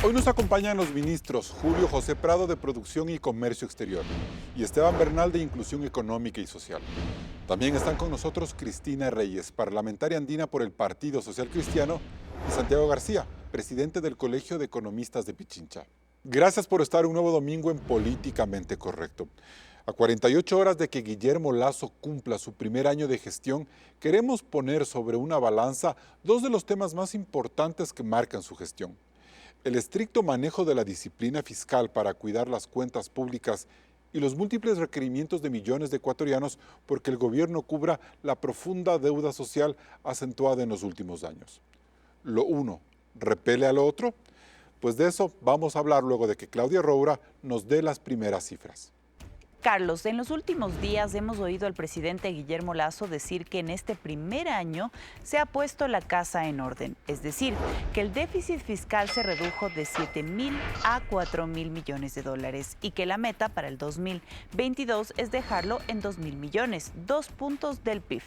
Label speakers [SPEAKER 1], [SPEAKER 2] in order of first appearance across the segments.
[SPEAKER 1] Hoy nos acompañan los ministros Julio José Prado de Producción y Comercio Exterior y Esteban Bernal de Inclusión Económica y Social. También están con nosotros Cristina Reyes, parlamentaria andina por el Partido Social Cristiano, y Santiago García, presidente del Colegio de Economistas de Pichincha. Gracias por estar un nuevo domingo en Políticamente Correcto. A 48 horas de que Guillermo Lasso cumpla su primer año de gestión, queremos poner sobre una balanza dos de los temas más importantes que marcan su gestión: el estricto manejo de la disciplina fiscal para cuidar las cuentas públicas y los múltiples requerimientos de millones de ecuatorianos porque el gobierno cubra la profunda deuda social acentuada en los últimos años. ¿Lo uno repele a lo otro? Pues de eso vamos a hablar luego de que Claudia Roura nos dé las primeras cifras.
[SPEAKER 2] Carlos, en los últimos días hemos oído al presidente Guillermo Lasso decir que en este primer año se ha puesto la casa en orden, es decir, que el déficit fiscal se redujo de 7.000 a 4.000 millones de dólares y que la meta para el 2022 es dejarlo en 2.000 millones, 2 puntos del PIB.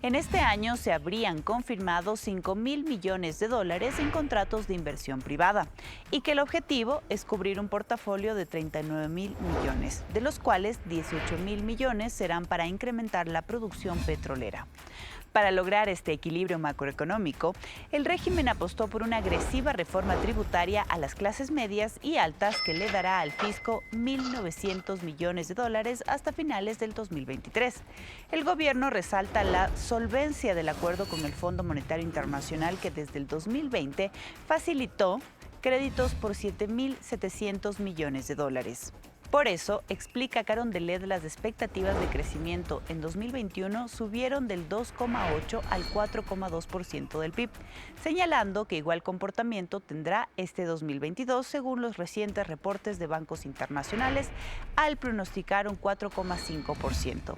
[SPEAKER 2] En este año se habrían confirmado 5.000 millones de dólares en contratos de inversión privada y que el objetivo es cubrir un portafolio de 39.000 millones, de los cuales 18.000 millones serán para incrementar la producción petrolera. Para lograr este equilibrio macroeconómico, el régimen apostó por una agresiva reforma tributaria a las clases medias y altas que le dará al fisco 1.900 millones de dólares hasta finales del 2023. El gobierno resalta la solvencia del acuerdo con el Fondo Monetario Internacional, que desde el 2020 facilitó créditos por 7.700 millones de dólares. Por eso, explica Carondelet, las expectativas de crecimiento en 2021 subieron del 2,8 al 4,2% del PIB, señalando que igual comportamiento tendrá este 2022 según los recientes reportes de bancos internacionales, al pronosticar un 4,5%.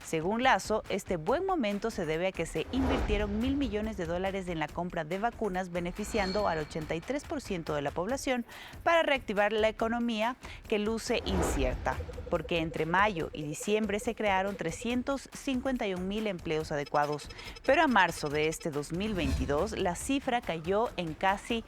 [SPEAKER 2] Según Lasso, este buen momento se debe a que se invirtieron 1.000 millones de dólares en la compra de vacunas, beneficiando al 83% de la población para reactivar la economía, que luce incierta, porque entre mayo y diciembre se crearon 351.000 empleos adecuados, pero a marzo de este 2022 la cifra cayó en casi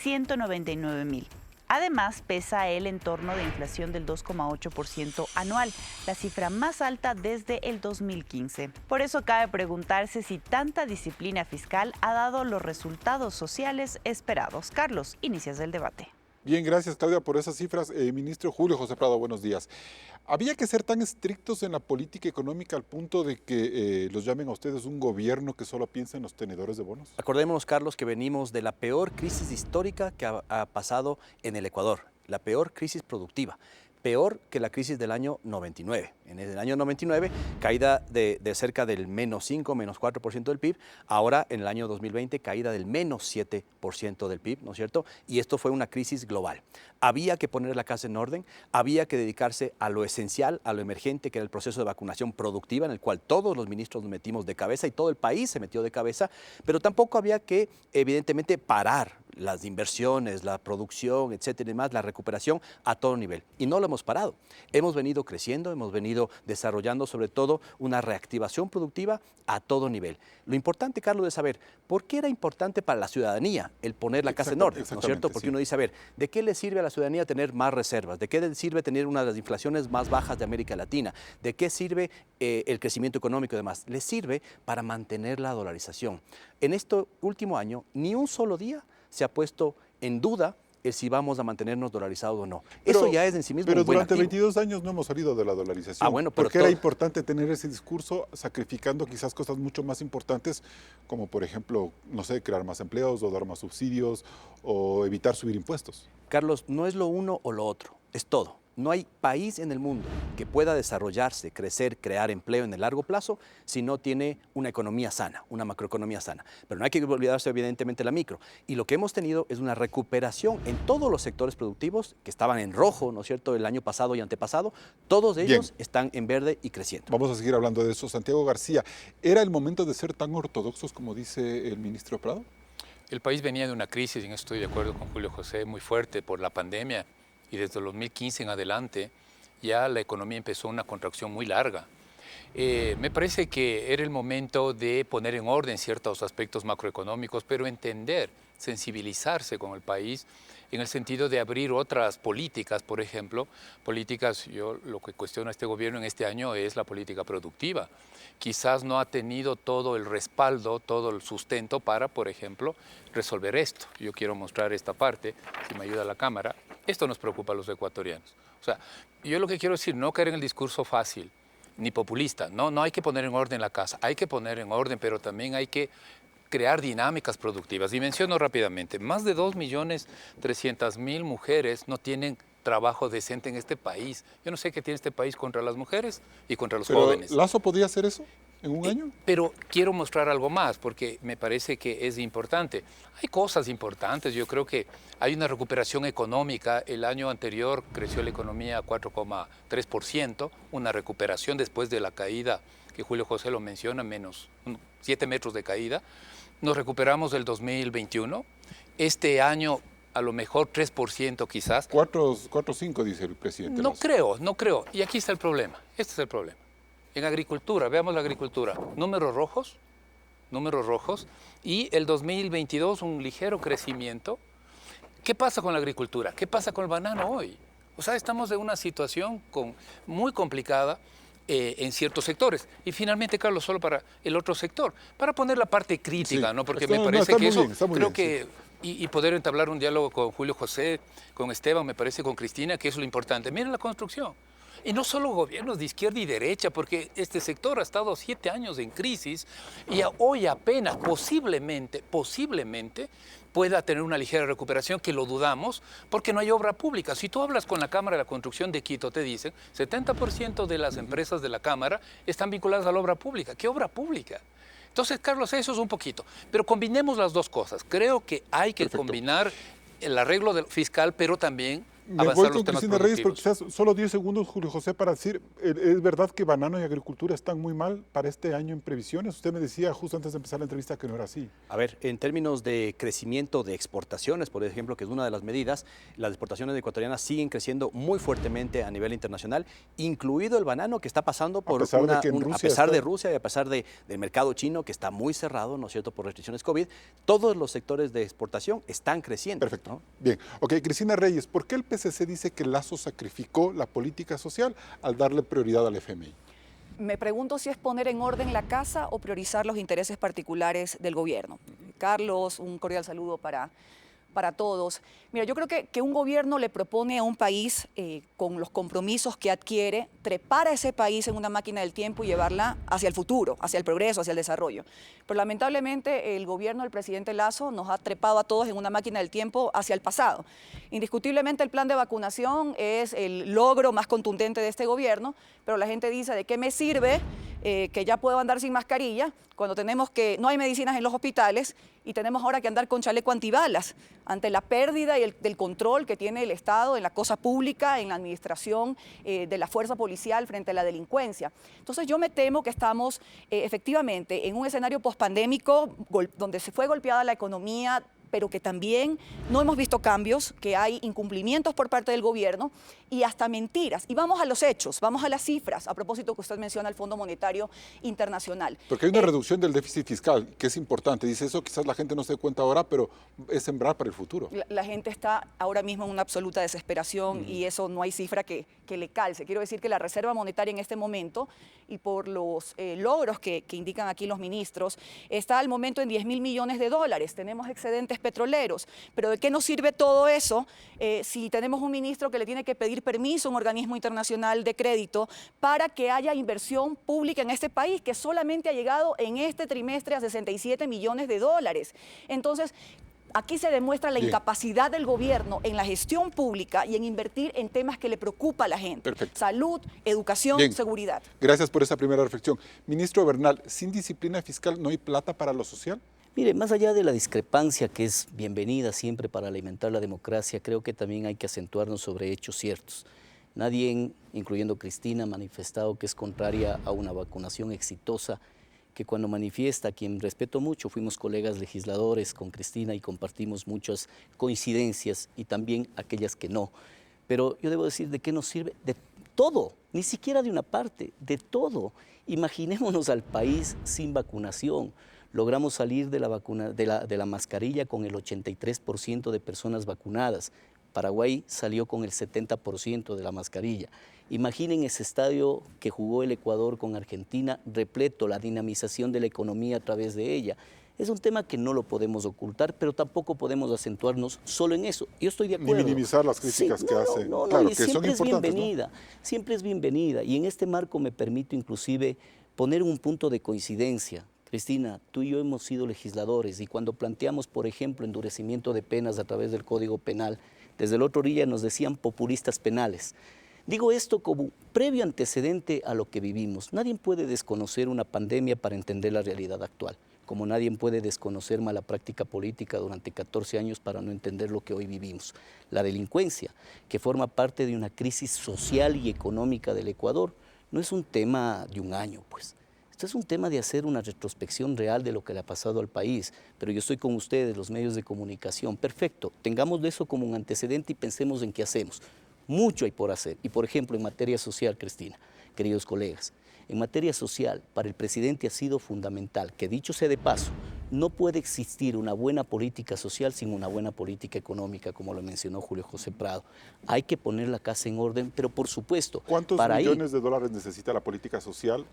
[SPEAKER 2] 199.000. Además, pesa el entorno de inflación del 2,8% anual, la cifra más alta desde el 2015. Por eso cabe preguntarse si tanta disciplina fiscal ha dado los resultados sociales esperados. Carlos, inicias el debate.
[SPEAKER 1] Bien, gracias Claudia por esas cifras. Ministro Julio José Prado, buenos días. ¿Había que ser tan estrictos en la política económica al punto de que los llamen a ustedes un gobierno que solo piensa en los tenedores de bonos?
[SPEAKER 3] Acordémonos, Carlos, que venimos de la peor crisis histórica que ha pasado en el Ecuador, la peor crisis productiva. Peor que la crisis del año 99. En el año 99, caída de cerca del -5, -4% del PIB. Ahora, en el año 2020, caída del -7% del PIB, ¿no es cierto? Y esto fue una crisis global. Había que poner la casa en orden, había que dedicarse a lo esencial, a lo emergente, que era el proceso de vacunación productiva, en el cual todos los ministros nos metimos de cabeza y todo el país se metió de cabeza, pero tampoco había que, evidentemente, parar las inversiones, la producción, etcétera, y demás, la recuperación a todo nivel. Y no lo hemos parado. Hemos venido creciendo, hemos venido desarrollando sobre todo una reactivación productiva a todo nivel. Lo importante, Carlos, es saber por qué era importante para la ciudadanía el poner la casa en orden, ¿no es cierto? Porque uno dice, a ver, ¿de qué le sirve a la ciudadanía tener más reservas? ¿De qué le sirve tener una de las inflaciones más bajas de América Latina? ¿De qué sirve el crecimiento económico y demás? Le sirve para mantener la dolarización. En este último año, ni un solo día se ha puesto en duda el si vamos a mantenernos dolarizados o no. Eso ya es en sí mismo un buen activo.
[SPEAKER 1] Pero durante 22 años no hemos salido de la dolarización.
[SPEAKER 3] Bueno,
[SPEAKER 1] ¿Por qué era importante tener ese discurso sacrificando quizás cosas mucho más importantes, como por ejemplo, no sé, crear más empleos o dar más subsidios o evitar subir impuestos?
[SPEAKER 3] Carlos, no es lo uno o lo otro, es todo. No hay país en el mundo que pueda desarrollarse, crecer, crear empleo en el largo plazo si no tiene una economía sana, una macroeconomía sana. Pero no hay que olvidarse evidentemente la micro. Y lo que hemos tenido es una recuperación en todos los sectores productivos que estaban en rojo, ¿no es cierto?, el año pasado y antepasado. Todos ellos están en verde y creciendo.
[SPEAKER 1] Vamos a seguir hablando de eso. Santiago García, ¿era el momento de ser tan ortodoxos como dice el ministro Prado?
[SPEAKER 4] El país venía de una crisis, y en eso estoy de acuerdo con Julio José, muy fuerte por la pandemia. Y desde el 2015 en adelante ya la economía empezó una contracción muy larga. Me parece que era el momento de poner en orden ciertos aspectos macroeconómicos, pero entender, sensibilizarse con el país en el sentido de abrir otras políticas, por ejemplo, políticas, yo lo que cuestiono a este gobierno en este año es la política productiva. Quizás no ha tenido todo el respaldo, todo el sustento para, por ejemplo, resolver esto. Yo quiero mostrar esta parte, si me ayuda la cámara. Esto nos preocupa a los ecuatorianos. O sea, yo lo que quiero decir, no caer en el discurso fácil ni populista. No hay que poner en orden la casa, hay que poner en orden, pero también hay que crear dinámicas productivas. Y menciono rápidamente, más de 2.300.000 mujeres no tienen trabajo decente en este país. Yo no sé qué tiene este país contra las mujeres y contra los jóvenes.
[SPEAKER 1] ¿Lazo podía hacer eso en un año?
[SPEAKER 4] Pero quiero mostrar algo más, porque me parece que es importante. Hay cosas importantes, yo creo que hay una recuperación económica. El año anterior creció la economía a 4,3%, una recuperación después de la caída, que Julio José lo menciona, menos 7 metros de caída. Nos recuperamos del 2021. Este año a lo mejor 3% quizás.
[SPEAKER 1] 4,5 dice el presidente.
[SPEAKER 4] No creo. Y aquí está el problema. Este es el problema. En agricultura, veamos la agricultura. Números rojos. Y el 2022 un ligero crecimiento. ¿Qué pasa con la agricultura? ¿Qué pasa con el banano hoy? O sea, estamos en una situación muy complicada en ciertos sectores. Y finalmente, Carlos, solo para el otro sector, para poner la parte crítica,
[SPEAKER 1] Sí,
[SPEAKER 4] ¿no? Porque me parece que eso, creo que,
[SPEAKER 1] sí.
[SPEAKER 4] y poder entablar un diálogo con Julio José, con Esteban, me parece, con Cristina, que es lo importante. Miren la construcción. Y no solo gobiernos de izquierda y derecha, porque este sector ha estado 7 años en crisis y hoy apenas, posiblemente, pueda tener una ligera recuperación, que lo dudamos, porque no hay obra pública. Si tú hablas con la Cámara de la Construcción de Quito, te dicen 70% de las empresas de la Cámara están vinculadas a la obra pública. ¿Qué obra pública? Entonces, Carlos, eso es un poquito. Pero combinemos las dos cosas. Creo que hay que combinar el arreglo fiscal, pero también
[SPEAKER 1] Me
[SPEAKER 4] avanzar
[SPEAKER 1] voy
[SPEAKER 4] los
[SPEAKER 1] con
[SPEAKER 4] temas
[SPEAKER 1] Cristina Reyes, pero
[SPEAKER 4] productivos.
[SPEAKER 1] quizás solo 10 segundos, Julio José, para decir, ¿es verdad que banano y agricultura están muy mal para este año en previsiones? Usted me decía justo antes de empezar la entrevista que no era así.
[SPEAKER 3] A ver, en términos de crecimiento de exportaciones, por ejemplo, que es una de las medidas, las exportaciones ecuatorianas siguen creciendo muy fuertemente a nivel internacional, incluido el banano, que está pasando por
[SPEAKER 1] a pesar
[SPEAKER 3] de Rusia y a pesar del mercado chino, que está muy cerrado, ¿no es cierto?, por restricciones COVID. Todos los sectores de exportación están creciendo.
[SPEAKER 1] Perfecto.
[SPEAKER 3] ¿No?
[SPEAKER 1] Bien. Ok, Cristina Reyes, ¿por qué el PCC dice que Lazo sacrificó la política social al darle prioridad al FMI?
[SPEAKER 5] Me pregunto si es poner en orden la casa o priorizar los intereses particulares del gobierno. Carlos, un cordial saludo para todos. Mira, yo creo que un gobierno le propone a un país, con los compromisos que adquiere, trepar a ese país en una máquina del tiempo y llevarla hacia el futuro, hacia el progreso, hacia el desarrollo. Pero lamentablemente el gobierno del presidente Lazo nos ha trepado a todos en una máquina del tiempo hacia el pasado. Indiscutiblemente el plan de vacunación es el logro más contundente de este gobierno, pero la gente dice, ¿de qué me sirve que ya puedo andar sin mascarilla cuando no hay medicinas en los hospitales y tenemos ahora que andar con chaleco antibalas ante la pérdida del control que tiene el Estado en la cosa pública, en la administración de la fuerza policial frente a la delincuencia? Entonces yo me temo que estamos efectivamente en un escenario pospandémico donde se fue golpeada la economía, pero que también no hemos visto cambios, que hay incumplimientos por parte del gobierno y hasta mentiras. Y vamos a los hechos, vamos a las cifras, a propósito que usted menciona el Fondo Monetario Internacional.
[SPEAKER 1] Porque hay una reducción del déficit fiscal, que es importante. Dice eso, quizás la gente no se dé cuenta ahora, pero es sembrar para el futuro.
[SPEAKER 5] La gente está ahora mismo en una absoluta desesperación y eso no hay cifra que le calce. Quiero decir que la Reserva Monetaria en este momento, y por los logros que indican aquí los ministros, está al momento en 10.000 millones de dólares. Tenemos excedentes petroleros, pero ¿de qué nos sirve todo eso si tenemos un ministro que le tiene que pedir permiso a un organismo internacional de crédito para que haya inversión pública en este país, que solamente ha llegado en este trimestre a 67 millones de dólares? Entonces, aquí se demuestra la incapacidad del gobierno en la gestión pública y en invertir en temas que le preocupa a la gente.
[SPEAKER 1] Perfecto.
[SPEAKER 5] Salud, educación, seguridad.
[SPEAKER 1] Gracias por esa primera reflexión. Ministro Bernal, ¿sin disciplina fiscal no hay plata para lo social?
[SPEAKER 6] Mire, más allá de la discrepancia, que es bienvenida siempre para alimentar la democracia, creo que también hay que acentuarnos sobre hechos ciertos. Nadie, incluyendo Cristina, ha manifestado que es contraria a una vacunación exitosa, que cuando manifiesta, a quien respeto mucho, fuimos colegas legisladores con Cristina y compartimos muchas coincidencias y también aquellas que no. Pero yo debo decir, ¿de qué nos sirve? todo, ni siquiera de una parte, de todo. Imaginémonos al país sin vacunación. Logramos salir de la mascarilla con el 83% de personas vacunadas. Paraguay salió con el 70% de la mascarilla. Imaginen ese estadio que jugó el Ecuador con Argentina, repleto, la dinamización de la economía a través de ella. Es un tema que no lo podemos ocultar, pero tampoco podemos acentuarnos solo en eso. Yo estoy de acuerdo.
[SPEAKER 1] Ni minimizar las críticas que hace.
[SPEAKER 6] No,
[SPEAKER 1] claro,
[SPEAKER 6] y
[SPEAKER 1] que son
[SPEAKER 6] siempre es
[SPEAKER 1] importantes,
[SPEAKER 6] bienvenida, siempre es bienvenida. Y en este marco me permito inclusive poner un punto de coincidencia. Cristina, tú y yo hemos sido legisladores y cuando planteamos, por ejemplo, endurecimiento de penas a través del Código Penal, desde la otra orilla nos decían populistas penales. Digo esto como previo antecedente a lo que vivimos. Nadie puede desconocer una pandemia para entender la realidad actual, como nadie puede desconocer mala práctica política durante 14 años para no entender lo que hoy vivimos. La delincuencia, que forma parte de una crisis social y económica del Ecuador, no es un tema de un año, pues. Esto es un tema de hacer una retrospección real de lo que le ha pasado al país, pero yo estoy con ustedes, los medios de comunicación. Perfecto, tengamos de eso como un antecedente y pensemos en qué hacemos. Mucho hay por hacer. Y por ejemplo, en materia social, Cristina, queridos colegas, en materia social, para el presidente ha sido fundamental que, dicho sea de paso, no puede existir una buena política social sin una buena política económica, como lo mencionó Julio José Prado. Hay que poner la casa en orden, pero por supuesto,
[SPEAKER 1] ¿cuántos millones de dólares necesita la política social?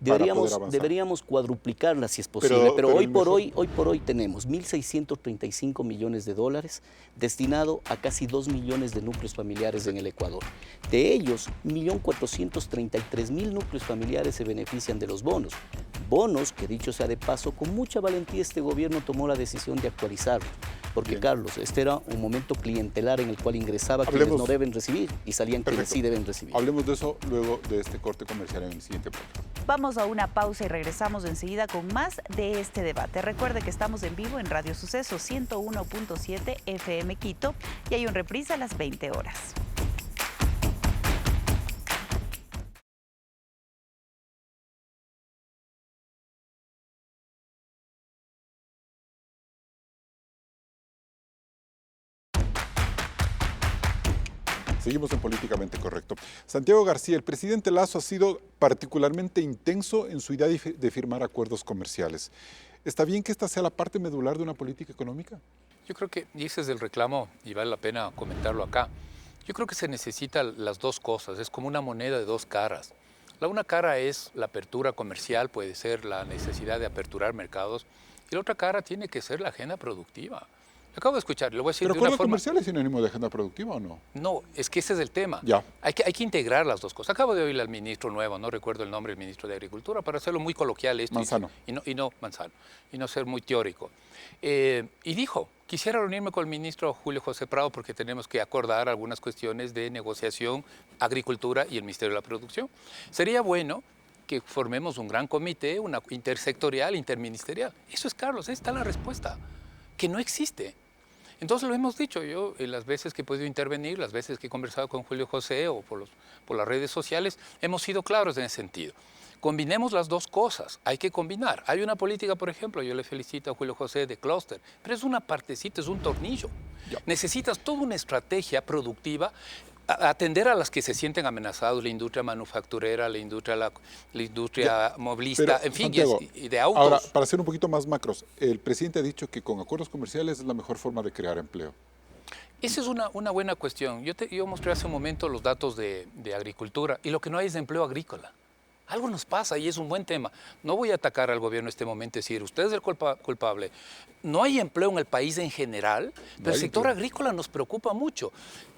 [SPEAKER 6] Deberíamos cuadruplicarla si es posible, pero hoy por hoy tenemos 1.635 millones de dólares destinado a casi 2 millones de núcleos familiares en el Ecuador. De ellos, 1.433.000 núcleos familiares se benefician de los bonos. Bonos que, dicho sea de paso, con mucha valentía este gobierno tomó la decisión de actualizarlos. Porque, bien, Carlos, este era un momento clientelar en el cual ingresaba quienes no deben recibir y salían quienes sí deben recibir.
[SPEAKER 1] Hablemos de eso luego de este corte comercial en el siguiente programa.
[SPEAKER 2] Vamos a una pausa y regresamos enseguida con más de este debate. Recuerde que estamos en vivo en Radio Suceso 101.7 FM Quito y hay un reprise a las 20 horas.
[SPEAKER 1] Seguimos en Políticamente Correcto. Santiago García, el presidente Lasso ha sido particularmente intenso en su idea de firmar acuerdos comerciales. ¿Está bien que esta sea la parte medular de una política económica?
[SPEAKER 4] Yo creo que, y ese es el reclamo, y vale la pena comentarlo acá, yo creo que se necesitan las dos cosas, es como una moneda de dos caras. La una cara es la apertura comercial, puede ser la necesidad de aperturar mercados, y la otra cara tiene que ser la agenda productiva. Acabo de escuchar, lo voy a decir de una forma...
[SPEAKER 1] ¿Pero acuerdo comercial es sinónimo de agenda productiva o no?
[SPEAKER 4] No, es que ese es el tema.
[SPEAKER 1] Ya.
[SPEAKER 4] Hay que integrar las dos cosas. Acabo de oírle al ministro nuevo, no recuerdo el nombre del ministro de Agricultura, para hacerlo muy coloquial esto.
[SPEAKER 1] Manzano.
[SPEAKER 4] Manzano, y no ser muy teórico. Y dijo, quisiera reunirme con el ministro Julio José Prado porque tenemos que acordar algunas cuestiones de negociación, agricultura y el Ministerio de la Producción. Sería bueno que formemos un gran comité, una intersectorial, interministerial. Eso es, Carlos, ahí está la respuesta, que no existe. Entonces lo hemos dicho yo, las veces que he podido intervenir, las veces que he conversado con Julio José o por las redes sociales, hemos sido claros en ese sentido. Combinemos las dos cosas, hay que combinar. Hay una política, por ejemplo, yo le felicito a Julio José de clúster, pero es una partecita, es un tornillo. Ya. Necesitas toda una estrategia productiva, atender a las que se sienten amenazados, la industria manufacturera, la industria movilista, en fin,
[SPEAKER 1] Santiago,
[SPEAKER 4] y de autos.
[SPEAKER 1] Ahora, para ser un poquito más macros, el presidente ha dicho que con acuerdos comerciales es la mejor forma de crear empleo.
[SPEAKER 4] Esa es una buena cuestión. Yo mostré hace un momento los datos de agricultura y lo que no hay es de empleo agrícola. Algo nos pasa y es un buen tema. No voy a atacar al gobierno en este momento y decir, usted es el culpable. No hay empleo en el país en general, pero el sector agrícola nos preocupa mucho.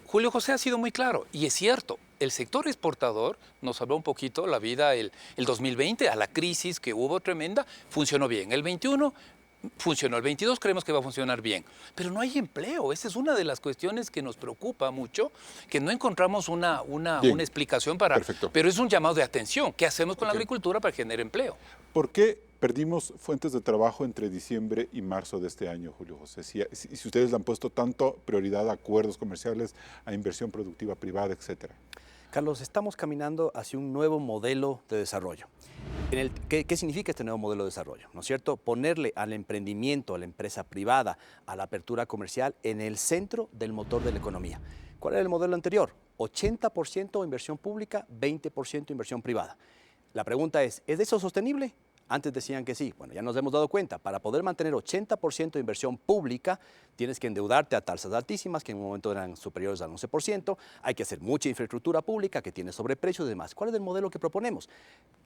[SPEAKER 4] Julio José ha sido muy claro, y es cierto, el sector exportador nos habló un poquito la vida el 2020, a la crisis que hubo tremenda, funcionó bien. El 21 funcionó, el 22 creemos que va a funcionar bien, pero no hay empleo. Esa es una de las cuestiones que nos preocupa mucho, que no encontramos una explicación para...
[SPEAKER 1] Perfecto.
[SPEAKER 4] Pero es un llamado de atención. ¿Qué hacemos con la agricultura para generar empleo?
[SPEAKER 1] ¿Por qué perdimos fuentes de trabajo entre diciembre y marzo de este año, Julio José? Si ustedes le han puesto tanto prioridad a acuerdos comerciales, a inversión productiva privada, etcétera.
[SPEAKER 3] Carlos, estamos caminando hacia un nuevo modelo de desarrollo. ¿Qué significa este nuevo modelo de desarrollo? ¿No es cierto? Ponerle al emprendimiento, a la empresa privada, a la apertura comercial en el centro del motor de la economía. ¿Cuál era el modelo anterior? 80% inversión pública, 20% inversión privada. La pregunta es eso sostenible? Antes decían que sí. Bueno, ya nos hemos dado cuenta. Para poder mantener 80% de inversión pública, tienes que endeudarte a tasas altísimas, que en un momento eran superiores al 11%. Hay que hacer mucha infraestructura pública que tiene sobreprecios y demás. ¿Cuál es el modelo que proponemos?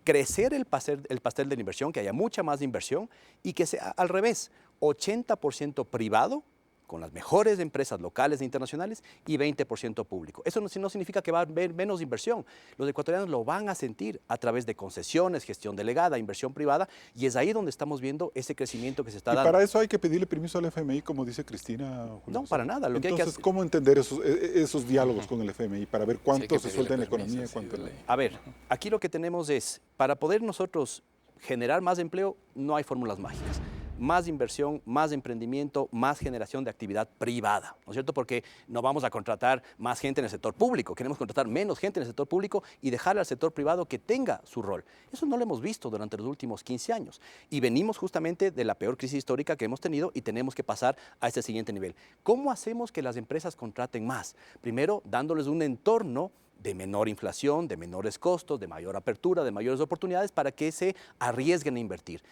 [SPEAKER 3] Crecer el pastel de la inversión, que haya mucha más inversión y que sea al revés, 80% privado, con las mejores empresas locales e internacionales, y 20% público. Eso no significa que va a haber menos inversión. Los ecuatorianos lo van a sentir a través de concesiones, gestión delegada, inversión privada, y es ahí donde estamos viendo ese crecimiento que se está dando.
[SPEAKER 1] ¿Y para eso hay que pedirle permiso al FMI, como dice Cristina?
[SPEAKER 3] No, para nada.
[SPEAKER 1] Entonces, ¿cómo entender esos diálogos con el FMI para ver cuánto se suelta en la economía y cuánto no?
[SPEAKER 3] A ver, aquí lo que tenemos es, para poder nosotros generar más empleo, no hay fórmulas mágicas. Más inversión, más emprendimiento, más generación de actividad privada, ¿no es cierto? Porque no vamos a contratar más gente en el sector público, queremos contratar menos gente en el sector público y dejarle al sector privado que tenga su rol. Eso no lo hemos visto durante los últimos 15 años y venimos justamente de la peor crisis histórica que hemos tenido y tenemos que pasar a este siguiente nivel. ¿Cómo hacemos que las empresas contraten más? Primero, dándoles un entorno de menor inflación, de menores costos, de mayor apertura, de mayores oportunidades para que se arriesguen a invertir.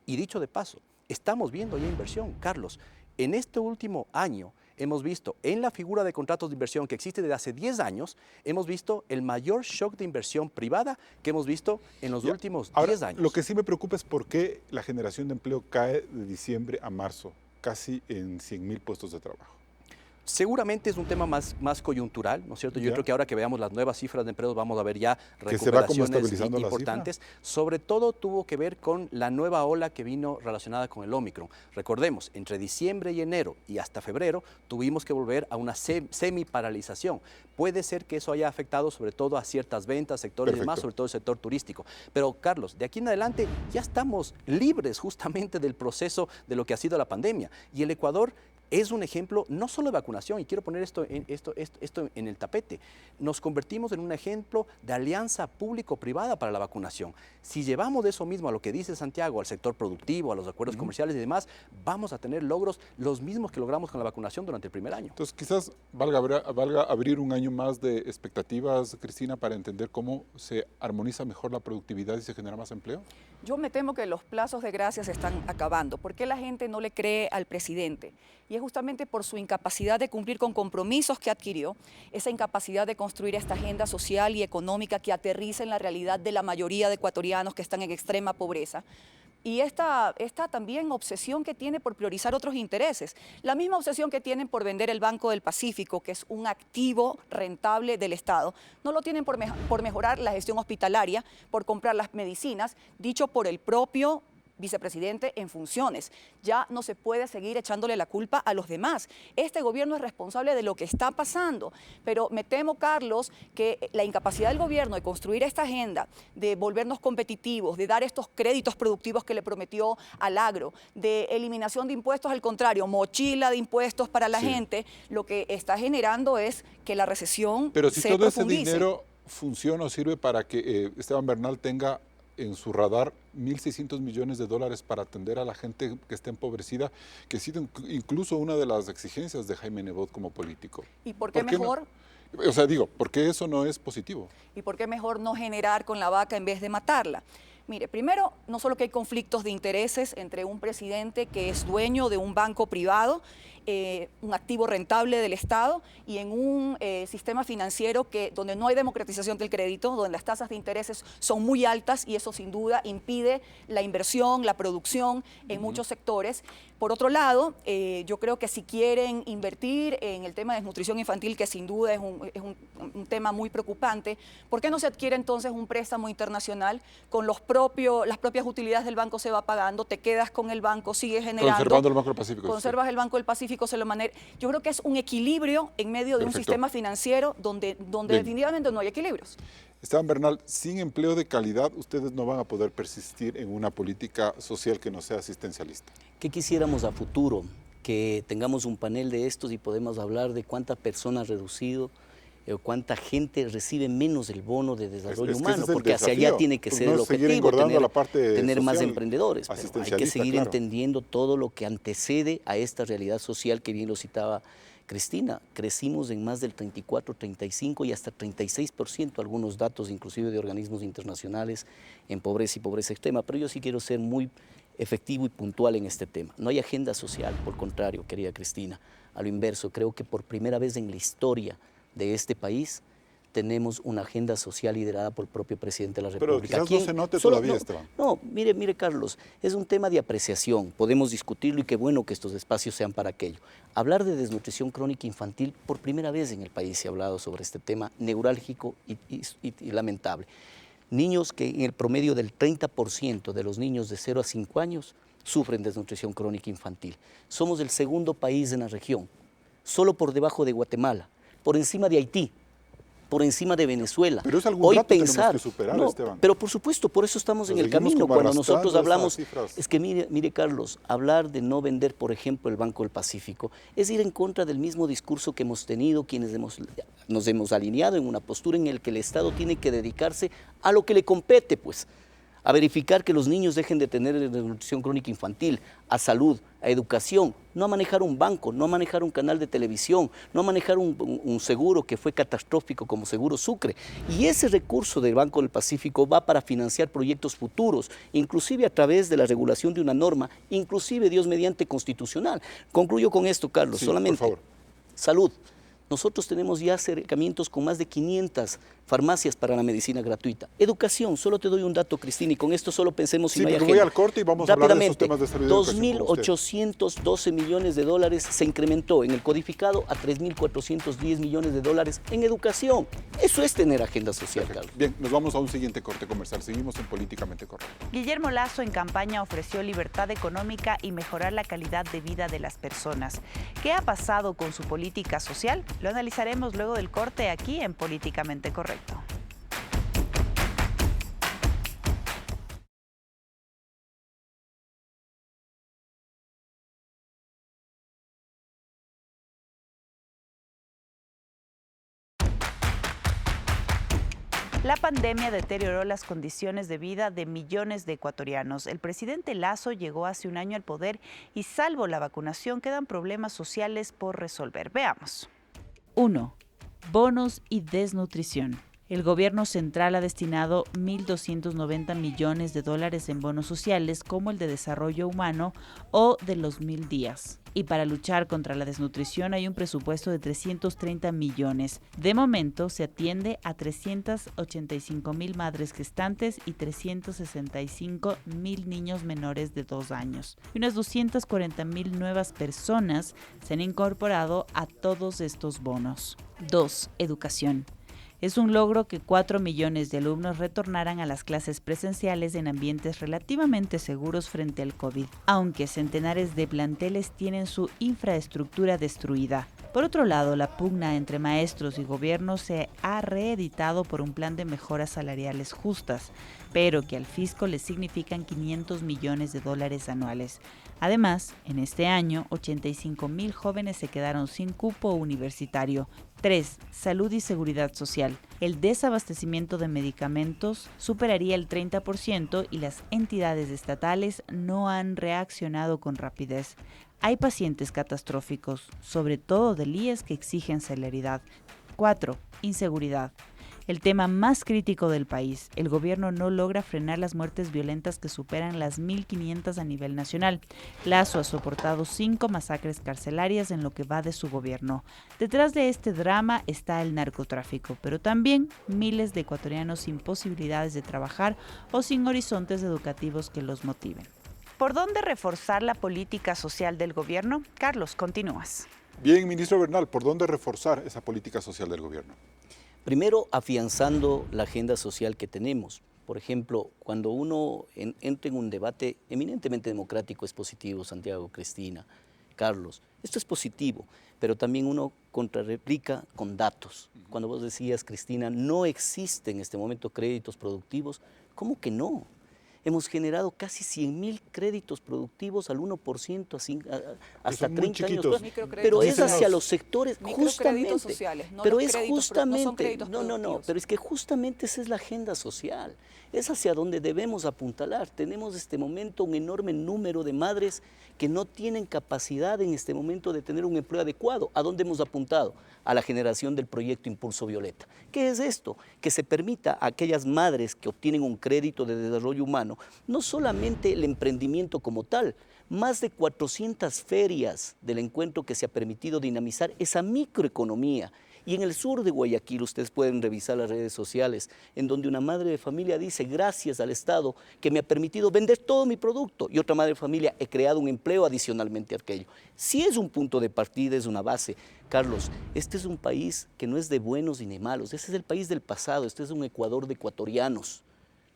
[SPEAKER 3] Y dicho de paso, estamos viendo ya inversión, Carlos. En este último año hemos visto en la figura de contratos de inversión que existe desde hace 10 años, hemos visto el mayor shock de inversión privada que hemos visto en los últimos 10 años.
[SPEAKER 1] Lo que sí me preocupa es por qué la generación de empleo cae de diciembre a marzo, casi en 100.000 puestos de trabajo.
[SPEAKER 3] Seguramente es un tema más coyuntural, ¿no es cierto? Yo creo que ahora que veamos las nuevas cifras de empleos vamos a ver ya recuperaciones importantes. Sobre todo tuvo que ver con la nueva ola que vino relacionada con el Ómicron. Recordemos, entre diciembre y enero y hasta febrero tuvimos que volver a una semi-paralización. Puede ser que eso haya afectado sobre todo a ciertas ventas, sectores y demás, sobre todo el sector turístico. Pero Carlos, de aquí en adelante ya estamos libres justamente del proceso de lo que ha sido la pandemia. Y el Ecuador es un ejemplo no solo de vacunación, y quiero poner esto en el tapete, nos convertimos en un ejemplo de alianza público-privada para la vacunación. Si llevamos eso mismo a lo que dice Santiago, al sector productivo, a los acuerdos comerciales y demás, vamos a tener logros los mismos que logramos con la vacunación durante el primer año.
[SPEAKER 1] Entonces quizás valga abrir un año más de expectativas, Cristina, para entender cómo se armoniza mejor la productividad y se genera más empleo.
[SPEAKER 5] Yo me temo que los plazos de gracia se están acabando. ¿Por qué la gente no le cree al presidente? Y es justamente por su incapacidad de cumplir con compromisos que adquirió, esa incapacidad de construir esta agenda social y económica que aterriza en la realidad de la mayoría de ecuatorianos que están en extrema pobreza. Y esta también obsesión que tiene por priorizar otros intereses. La misma obsesión que tienen por vender el Banco del Pacífico, que es un activo rentable del Estado. No lo tienen por mejorar la gestión hospitalaria, por comprar las medicinas, dicho por el propio vicepresidente en funciones. Ya no se puede seguir echándole la culpa a los demás. Este gobierno es responsable de lo que está pasando, pero me temo, Carlos, que la incapacidad del gobierno de construir esta agenda, de volvernos competitivos, de dar estos créditos productivos que le prometió al agro, de eliminación de impuestos, al contrario, mochila de impuestos para la gente, lo que está generando es que la recesión
[SPEAKER 1] Pero si
[SPEAKER 5] se
[SPEAKER 1] todo ese
[SPEAKER 5] profundice.
[SPEAKER 1] dinero funciona o sirve para que Esteban Bernal tenga en su radar 1.600 millones de dólares para atender a la gente que está empobrecida, que ha sido incluso una de las exigencias de Jaime Nebot como político.
[SPEAKER 5] ¿Y por qué mejor?
[SPEAKER 1] O sea, digo, ¿por qué eso no es positivo?
[SPEAKER 5] ¿Y por qué mejor no generar con la vaca en vez de matarla? Mire, primero, no solo que hay conflictos de intereses entre un presidente que es dueño de un banco privado, un activo rentable del Estado, y en un sistema financiero donde no hay democratización del crédito, donde las tasas de intereses son muy altas y eso sin duda impide la inversión, la producción en muchos sectores. Por otro lado, yo creo que si quieren invertir en el tema de desnutrición infantil, que sin duda es un tema muy preocupante, ¿por qué no se adquiere entonces un préstamo internacional con las propias utilidades del banco se va pagando, te quedas con el banco, sigues generando.
[SPEAKER 1] Conservando el Banco del Pacífico.
[SPEAKER 5] Conservas el Banco del Pacífico, se lo maneja. Yo creo que es un equilibrio en medio de un sistema financiero donde definitivamente no hay equilibrios.
[SPEAKER 1] Esteban Bernal, sin empleo de calidad, ustedes no van a poder persistir en una política social que no sea asistencialista.
[SPEAKER 6] ¿Qué quisiéramos a futuro? Que tengamos un panel de estos y podemos hablar de cuántas personas ha reducido cuánta gente recibe menos el bono de desarrollo
[SPEAKER 1] Es que
[SPEAKER 6] humano,
[SPEAKER 1] ese es el
[SPEAKER 6] porque hacia
[SPEAKER 1] desafío.
[SPEAKER 6] allá tiene que
[SPEAKER 1] Pues
[SPEAKER 6] ser
[SPEAKER 1] no
[SPEAKER 6] el
[SPEAKER 1] es seguir
[SPEAKER 6] objetivo,
[SPEAKER 1] engordando la parte
[SPEAKER 6] tener más
[SPEAKER 1] social,
[SPEAKER 6] emprendedores. Pero hay que
[SPEAKER 1] asistencialista,
[SPEAKER 6] seguir
[SPEAKER 1] claro.
[SPEAKER 6] entendiendo todo lo que antecede a esta realidad social que bien lo citaba Cristina. Crecimos en más del 34, 35 y hasta 36%, algunos datos inclusive de organismos internacionales, en pobreza y pobreza extrema. Pero yo sí quiero ser muy efectivo y puntual en este tema. No hay agenda social, por contrario, querida Cristina. A lo inverso, creo que por primera vez en la historia de este país tenemos una agenda social liderada por el propio presidente de la República.
[SPEAKER 1] Pero quizás no se note todavía, Esteban.
[SPEAKER 6] No, mire Carlos, es un tema de apreciación, podemos discutirlo y qué bueno que estos espacios sean para aquello. Hablar de desnutrición crónica infantil, por primera vez en el país se ha hablado sobre este tema neurálgico y lamentable. Niños que en el promedio del 30% de los niños de 0 a 5 años sufren desnutrición crónica infantil. Somos el segundo país en la región, solo por debajo de Guatemala, por encima de Haití, por encima de Venezuela.
[SPEAKER 1] Pero es algún rato tenemos que superar, Esteban.
[SPEAKER 6] Pero por supuesto, por eso estamos en el camino. Cuando nosotros hablamos, es que mire Carlos, hablar de no vender, por ejemplo, el Banco del Pacífico, es ir en contra del mismo discurso que hemos tenido quienes nos hemos alineado en una postura en la que el Estado tiene que dedicarse a lo que le compete, pues, a verificar que los niños dejen de tener desnutrición crónica infantil, a salud, a educación, no a manejar un banco, no a manejar un canal de televisión, no a manejar un seguro que fue catastrófico como Seguro Sucre. Y ese recurso del Banco del Pacífico va para financiar proyectos futuros, inclusive a través de la regulación de una norma, inclusive Dios mediante constitucional. Concluyo con esto, Carlos,
[SPEAKER 1] sí,
[SPEAKER 6] solamente.
[SPEAKER 1] por favor.
[SPEAKER 6] Salud. Nosotros tenemos ya acercamientos con más de 500 farmacias para la medicina gratuita. Educación, solo te doy un dato, Cristina, y con esto solo pensemos si no hay agenda.
[SPEAKER 1] Voy al corte y vamos a hablar de esos temas de salud y educación con usted.
[SPEAKER 6] 2.812 millones de dólares se incrementó en el codificado a 3.410 millones de dólares en educación. Eso es tener agenda social, Carlos.
[SPEAKER 1] Bien, nos vamos a un siguiente corte comercial. Seguimos en Políticamente Correcto.
[SPEAKER 2] Guillermo Lasso en campaña ofreció libertad económica y mejorar la calidad de vida de las personas. ¿Qué ha pasado con su política social? Lo analizaremos luego del corte aquí en Políticamente Correcto. La pandemia deterioró las condiciones de vida de millones de ecuatorianos. El presidente Lasso llegó hace un año al poder y salvo la vacunación quedan problemas sociales por resolver. Veamos. 1. Bonos y desnutrición. El gobierno central ha destinado 1.290 millones de dólares en bonos sociales como el de desarrollo humano o de los 1000 días. Y para luchar contra la desnutrición hay un presupuesto de 330 millones. De momento se atiende a 385.000 madres gestantes y 365.000 niños menores de 2 años. Y unas 240.000 nuevas personas se han incorporado a todos estos bonos. 2. Educación. Es un logro que 4 millones de alumnos retornaran a las clases presenciales en ambientes relativamente seguros frente al COVID, aunque centenares de planteles tienen su infraestructura destruida. Por otro lado, la pugna entre maestros y gobierno se ha reeditado por un plan de mejoras salariales justas, pero que al fisco le significan 500 millones de dólares anuales. Además, en este año, 85.000 jóvenes se quedaron sin cupo universitario. 3. Salud y seguridad social. El desabastecimiento de medicamentos superaría el 30% y las entidades estatales no han reaccionado con rapidez. Hay pacientes catastróficos, sobre todo del IES, que exigen celeridad. 4. Inseguridad. El tema más crítico del país. El gobierno no logra frenar las muertes violentas que superan las 1.500 a nivel nacional. Lasso ha soportado 5 masacres carcelarias en lo que va de su gobierno. Detrás de este drama está el narcotráfico, pero también miles de ecuatorianos sin posibilidades de trabajar o sin horizontes educativos que los motiven. ¿Por dónde reforzar la política social del gobierno? Carlos, continúas.
[SPEAKER 1] Bien, ministro Bernal, ¿por dónde reforzar esa política social del gobierno?
[SPEAKER 6] Primero, afianzando la agenda social que tenemos. Por ejemplo, cuando uno entra en un debate eminentemente democrático, es positivo, Santiago, Cristina, Carlos. Esto es positivo, pero también uno contrarreplica con datos. Cuando vos decías, Cristina, no existen en este momento créditos productivos, ¿cómo que no? hemos generado casi 100.000 créditos productivos al 1% hasta 30 años. Pero es hacia los sectores, justamente.
[SPEAKER 5] Sociales, no
[SPEAKER 6] pero
[SPEAKER 5] los
[SPEAKER 6] es
[SPEAKER 5] créditos,
[SPEAKER 6] justamente,
[SPEAKER 5] no son créditos
[SPEAKER 6] no, pero es que justamente esa es la agenda social. Es hacia donde debemos apuntalar. Tenemos en este momento un enorme número de madres que no tienen capacidad en este momento de tener un empleo adecuado. ¿A dónde hemos apuntado? A la generación del proyecto Impulso Violeta. ¿Qué es esto? Que se permita a aquellas madres que obtienen un crédito de desarrollo humano, no solamente el emprendimiento como tal, más de 400 ferias del encuentro que se ha permitido dinamizar esa microeconomía. Y en el sur de Guayaquil, ustedes pueden revisar las redes sociales, en donde una madre de familia dice, gracias al Estado que me ha permitido vender todo mi producto. Y otra madre de familia, he creado un empleo adicionalmente a aquello. Sí es un punto de partida, es una base. Carlos, este es un país que no es de buenos ni de malos. Este es el país del pasado, este es un Ecuador de ecuatorianos,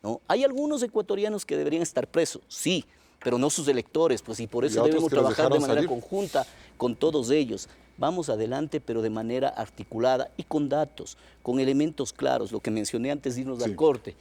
[SPEAKER 6] ¿no? Hay algunos ecuatorianos que deberían estar presos, sí, pero no sus electores, pues, y por eso debemos trabajar de manera conjunta con todos ellos. Vamos adelante, pero de manera articulada y con datos, con elementos claros, lo que mencioné antes de irnos al corte.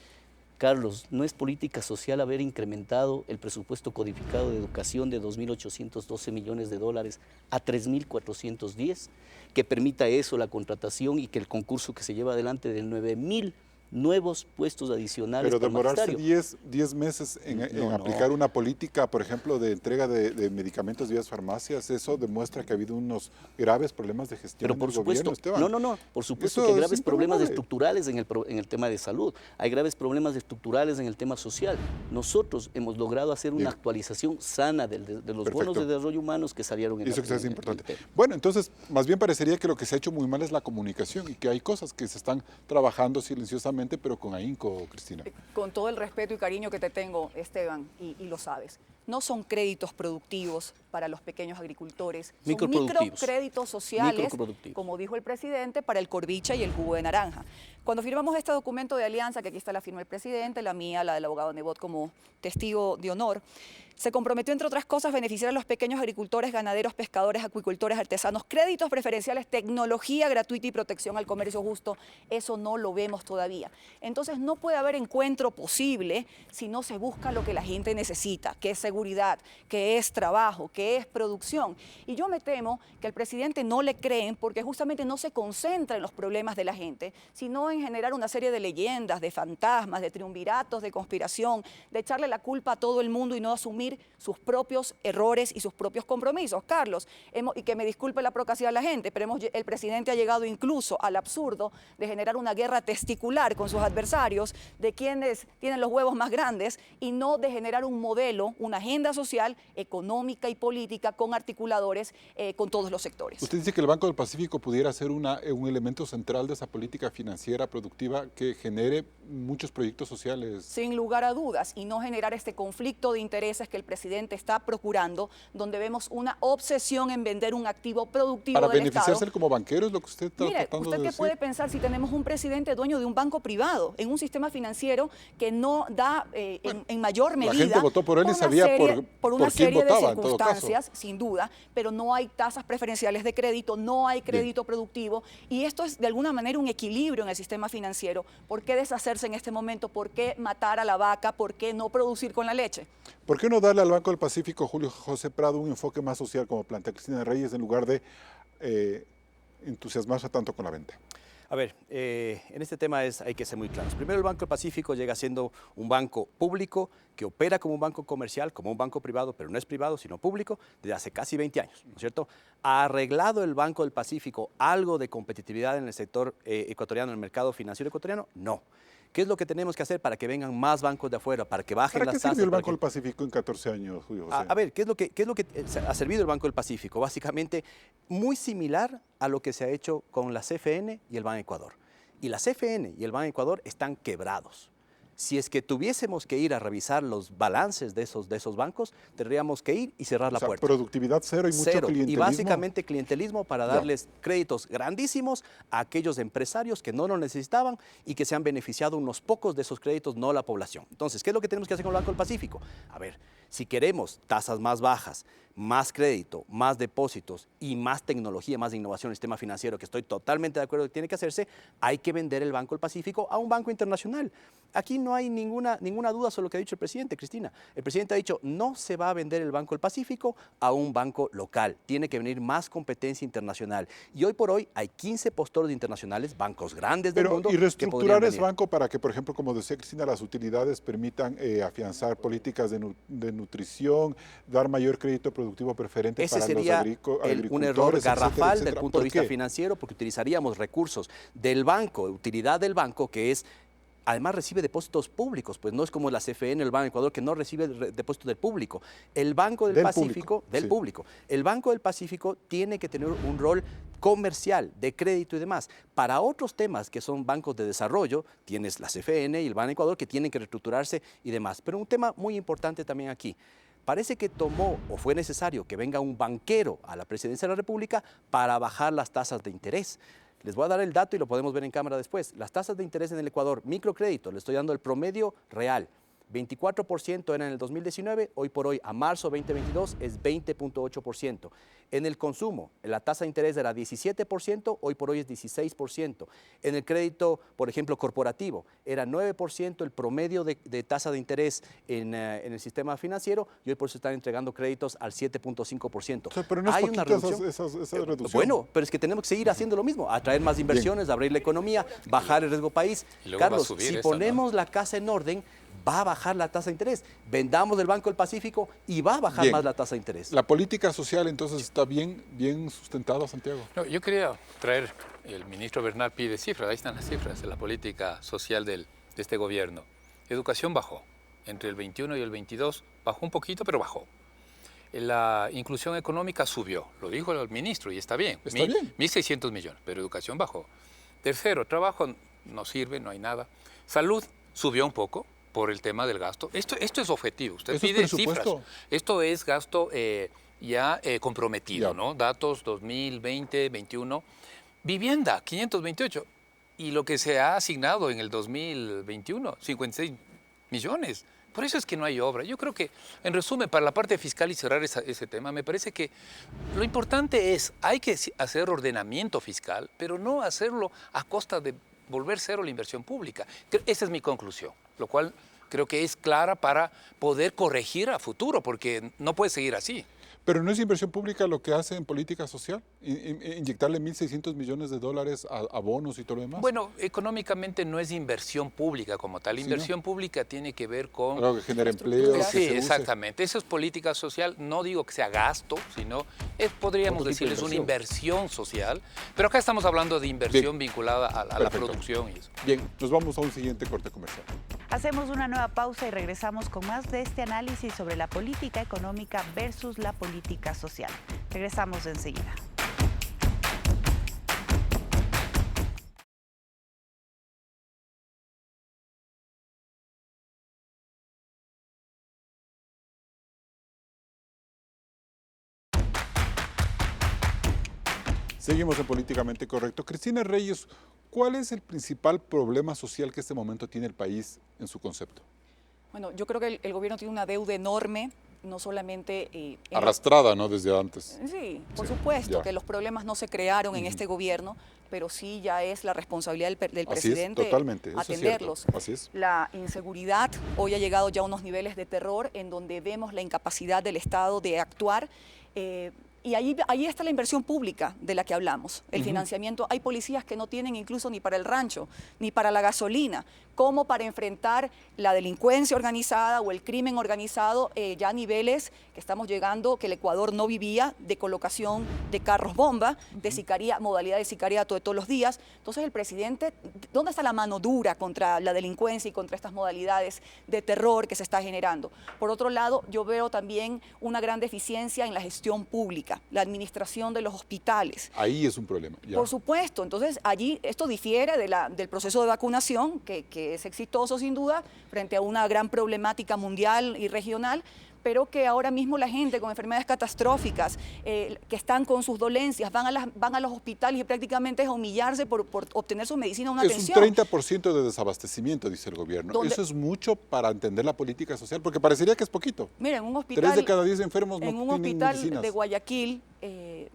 [SPEAKER 6] Carlos, no es política social haber incrementado el presupuesto codificado de educación de 2.812 millones de dólares a 3.410, que permita eso, la contratación y que el concurso que se lleva adelante de 9.000 nuevos puestos adicionales.
[SPEAKER 1] Pero demorarse
[SPEAKER 6] para
[SPEAKER 1] 10 meses en aplicar una política, por ejemplo, de entrega de medicamentos vía farmacias, eso demuestra que ha habido unos graves problemas de gestión.
[SPEAKER 6] Pero por
[SPEAKER 1] en el
[SPEAKER 6] supuesto,
[SPEAKER 1] gobierno, Esteban.
[SPEAKER 6] no, por supuesto
[SPEAKER 1] Eso
[SPEAKER 6] que hay graves problemas
[SPEAKER 1] improbable.
[SPEAKER 6] estructurales en el tema de salud, hay graves problemas estructurales en el tema social. Nosotros hemos logrado hacer una actualización sana de los bonos de desarrollo humanos que salieron en
[SPEAKER 1] Eso
[SPEAKER 6] la,
[SPEAKER 1] que es
[SPEAKER 6] en-
[SPEAKER 1] importante. Bueno, entonces, más bien parecería que lo que se ha hecho muy mal es la comunicación y que hay cosas que se están trabajando silenciosamente, pero con ahínco, Cristina.
[SPEAKER 5] Con todo el respeto y cariño que te tengo, Esteban, y lo sabes, no son créditos productivos para los pequeños agricultores, son microcréditos sociales, como dijo el presidente, para el corvicha y el jugo de naranja. Cuando firmamos este documento de alianza, que aquí está la firma del presidente, la mía, la del abogado Nebot como testigo de honor, se comprometió, entre otras cosas, beneficiar a los pequeños agricultores, ganaderos, pescadores, acuicultores, artesanos, créditos preferenciales, tecnología gratuita y protección al comercio justo. Eso no lo vemos todavía. Entonces no puede haber encuentro posible si no se busca lo que la gente necesita, que es seguridad, que es trabajo, que es producción. Y yo me temo que al presidente no le creen porque justamente no se concentra en los problemas de la gente, sino en generar una serie de leyendas, de fantasmas, de triunviratos, de conspiración, de echarle la culpa a todo el mundo y no asumir sus propios errores y sus propios compromisos. Carlos, y que me disculpe la procacidad de la gente, pero el presidente ha llegado incluso al absurdo de generar una guerra testicular con sus adversarios, de quienes tienen los huevos más grandes, y no de generar un modelo, una agenda social, económica y política con articuladores con todos los sectores.
[SPEAKER 1] Usted dice que el Banco del Pacífico pudiera ser un elemento central de esa política financiera productiva que genere muchos proyectos sociales.
[SPEAKER 5] Sin lugar a dudas, y no generar este conflicto de intereses que el presidente está procurando, donde vemos una obsesión en vender un activo productivo
[SPEAKER 1] Para
[SPEAKER 5] del
[SPEAKER 1] beneficiarse
[SPEAKER 5] Estado.
[SPEAKER 1] como banquero es lo que usted está
[SPEAKER 5] Mire,
[SPEAKER 1] tratando
[SPEAKER 5] ¿usted
[SPEAKER 1] de
[SPEAKER 5] qué
[SPEAKER 1] decir?
[SPEAKER 5] puede pensar si tenemos un presidente dueño de un banco privado, en un sistema financiero que no da en mayor medida...
[SPEAKER 1] La gente votó por él y sabía
[SPEAKER 5] por una
[SPEAKER 1] por quién
[SPEAKER 5] serie de
[SPEAKER 1] votaba, en todo caso.
[SPEAKER 5] circunstancias, sin duda, pero no hay tasas preferenciales de crédito, no hay crédito productivo, y esto es de alguna manera un equilibrio en el sistema financiero. ¿Por qué deshacerse en este momento? ¿Por qué matar a la vaca? ¿Por qué no producir con la leche?
[SPEAKER 1] ¿Por qué no darle al Banco del Pacífico, Julio José Prado, un enfoque más social como plantea Cristina Reyes en lugar de entusiasmarse tanto con la venta?
[SPEAKER 3] A ver, en este tema hay que ser muy claros. Primero, el Banco del Pacífico llega siendo un banco público que opera como un banco comercial, como un banco privado, pero no es privado, sino público, desde hace casi 20 años, ¿no es cierto? ¿Ha arreglado el Banco del Pacífico algo de competitividad en el sector ecuatoriano, en el mercado financiero ecuatoriano? No. ¿Qué es lo que tenemos que hacer para que vengan más bancos de afuera, para que bajen las tasas?
[SPEAKER 1] ¿Para qué sirvió el Banco del Pacífico en 14 años, Julio José?
[SPEAKER 3] A ver, ¿qué es lo que ha servido el Banco del Pacífico? Básicamente, muy similar a lo que se ha hecho con la CFN y el Ban Ecuador. Y la CFN y el Ban Ecuador están quebrados. Si es que tuviésemos que ir a revisar los balances de esos bancos, tendríamos que ir y cerrar la puerta.
[SPEAKER 1] Productividad cero y mucho clientelismo.
[SPEAKER 3] Y básicamente clientelismo para darles créditos grandísimos a aquellos empresarios que no lo necesitaban y que se han beneficiado unos pocos de esos créditos, no la población. Entonces, ¿qué es lo que tenemos que hacer con el Banco del Pacífico? A ver, Si queremos tasas más bajas, más crédito, más depósitos y más tecnología, más innovación en el sistema financiero, que estoy totalmente de acuerdo que tiene que hacerse, hay que vender el Banco del Pacífico a un banco internacional. Aquí no hay ninguna duda sobre lo que ha dicho el presidente, Cristina. El presidente ha dicho, no se va a vender el Banco del Pacífico a un banco local. Tiene que venir más competencia internacional. Y hoy por hoy hay 15 postores internacionales, bancos grandes del mundo.
[SPEAKER 1] Y reestructurar
[SPEAKER 3] que
[SPEAKER 1] ese banco para que, por ejemplo, como decía Cristina, las utilidades permitan afianzar políticas de nutrición, dar mayor crédito productivo preferente
[SPEAKER 3] ese
[SPEAKER 1] para
[SPEAKER 3] sería
[SPEAKER 1] los agricultores.
[SPEAKER 3] un error garrafal
[SPEAKER 1] etcétera.
[SPEAKER 3] del punto de vista financiero, porque utilizaríamos recursos del banco, utilidad del banco, que es, además recibe depósitos públicos, pues no es como la CFN, el Banco de Ecuador, que no recibe depósitos del público. El Banco del Pacífico, público. El Banco del Pacífico tiene que tener un rol comercial, de crédito y demás. Para otros temas que son bancos de desarrollo, tienes la CFN y el Banco de Ecuador que tienen que reestructurarse y demás. Pero un tema muy importante también aquí. Parece que tomó o fue necesario que venga un banquero a la presidencia de la República para bajar las tasas de interés. Les voy a dar el dato y lo podemos ver en cámara después. Las tasas de interés en el Ecuador, microcrédito, le estoy dando el promedio real. 24% era en el 2019, hoy por hoy, a marzo 2022, es 20.8%. En el consumo, la tasa de interés era 17%, hoy por hoy es 16%. En el crédito, por ejemplo, corporativo, era 9% el promedio de tasa de interés en el sistema financiero y hoy por eso están entregando créditos al 7.5%.
[SPEAKER 1] O sea, pero no es
[SPEAKER 3] hay una reducción.
[SPEAKER 1] esa reducción.
[SPEAKER 3] Bueno, pero es que tenemos que seguir haciendo lo mismo, atraer más inversiones, abrir la economía, bajar el riesgo país. Carlos, si ponemos la casa en orden, va a bajar la tasa de interés. Vendamos el Banco del Pacífico y va a bajar más la tasa de interés.
[SPEAKER 1] ¿La política social entonces está bien sustentada, Santiago?
[SPEAKER 4] No, yo quería traer, el ministro Bernal pide cifras, ahí están las cifras de la política social de este gobierno. Educación bajó, entre el 21 y el 22 bajó un poquito, pero bajó. La inclusión económica subió, lo dijo el ministro y está bien.
[SPEAKER 1] Está bien.
[SPEAKER 4] 1.600 millones, pero educación bajó. Tercero, trabajo no sirve, no hay nada. Salud subió un poco por el tema del gasto. Esto es objetivo. Usted pide cifras. Esto es gasto ya comprometido,
[SPEAKER 1] ya.
[SPEAKER 4] ¿no? Datos 2020, 21. Vivienda, 528. Y lo que se ha asignado en el 2021, 56 millones. Por eso es que no hay obra. Yo creo que, en resumen, para la parte fiscal y cerrar ese tema, me parece que lo importante es, hay que hacer ordenamiento fiscal, pero no hacerlo a costa de volver cero la inversión pública. Esa es mi conclusión, lo cual creo que es clara para poder corregir a futuro, porque no puede seguir así.
[SPEAKER 1] Pero no es inversión pública lo que hace en política social, inyectarle 1.600 millones de dólares a bonos y todo lo demás.
[SPEAKER 4] Bueno, económicamente no es inversión pública como tal. Inversión pública tiene que ver con...
[SPEAKER 1] Algo que genera empleo.
[SPEAKER 4] Sí, exactamente. Eso es política social. No digo que sea gasto, sino podríamos decir es una inversión social. Pero acá estamos hablando de inversión vinculada a la producción y eso.
[SPEAKER 1] Bien, nos vamos a un siguiente corte comercial.
[SPEAKER 2] Hacemos una nueva pausa y regresamos con más de este análisis sobre la política económica versus la política social. Regresamos enseguida.
[SPEAKER 1] Seguimos en Políticamente Correcto. Cristina Reyes, ¿cuál es el principal problema social que este momento tiene el país en su concepto?
[SPEAKER 5] Bueno, yo creo que el gobierno tiene una deuda enorme, no solamente...
[SPEAKER 1] Arrastrada, ¿no? Desde antes.
[SPEAKER 5] Sí, por supuesto, que los problemas no se crearon en este gobierno, pero sí ya es la responsabilidad del presidente atenderlos.
[SPEAKER 1] Así es.
[SPEAKER 5] La inseguridad hoy ha llegado ya a unos niveles de terror en donde vemos la incapacidad del Estado de actuar. Y ahí está la inversión pública de la que hablamos, el financiamiento. Hay policías que no tienen incluso ni para el rancho, ni para la gasolina, como para enfrentar la delincuencia organizada o el crimen organizado ya a niveles que estamos llegando, que el Ecuador no vivía, de colocación de carros bomba, de modalidad de sicariato de todos los días. Entonces el presidente, ¿dónde está la mano dura contra la delincuencia y contra estas modalidades de terror que se está generando? Por otro lado, yo veo también una gran deficiencia en la gestión pública, la administración de los hospitales.
[SPEAKER 1] Ahí es un problema. Ya.
[SPEAKER 5] Por supuesto, entonces allí esto difiere del proceso de vacunación, que es exitoso sin duda, frente a una gran problemática mundial y regional, pero que ahora mismo la gente con enfermedades catastróficas, que están con sus dolencias, van a los hospitales y prácticamente es humillarse por obtener su medicina o una atención.
[SPEAKER 1] Es un 30% de desabastecimiento, dice el gobierno. ¿Eso es mucho para entender la política social? Porque parecería que es poquito.
[SPEAKER 5] Miren, un hospital,
[SPEAKER 1] 3 de cada 10 enfermos no
[SPEAKER 5] en un
[SPEAKER 1] tienen
[SPEAKER 5] hospital
[SPEAKER 1] medicinas.
[SPEAKER 5] de Guayaquil, el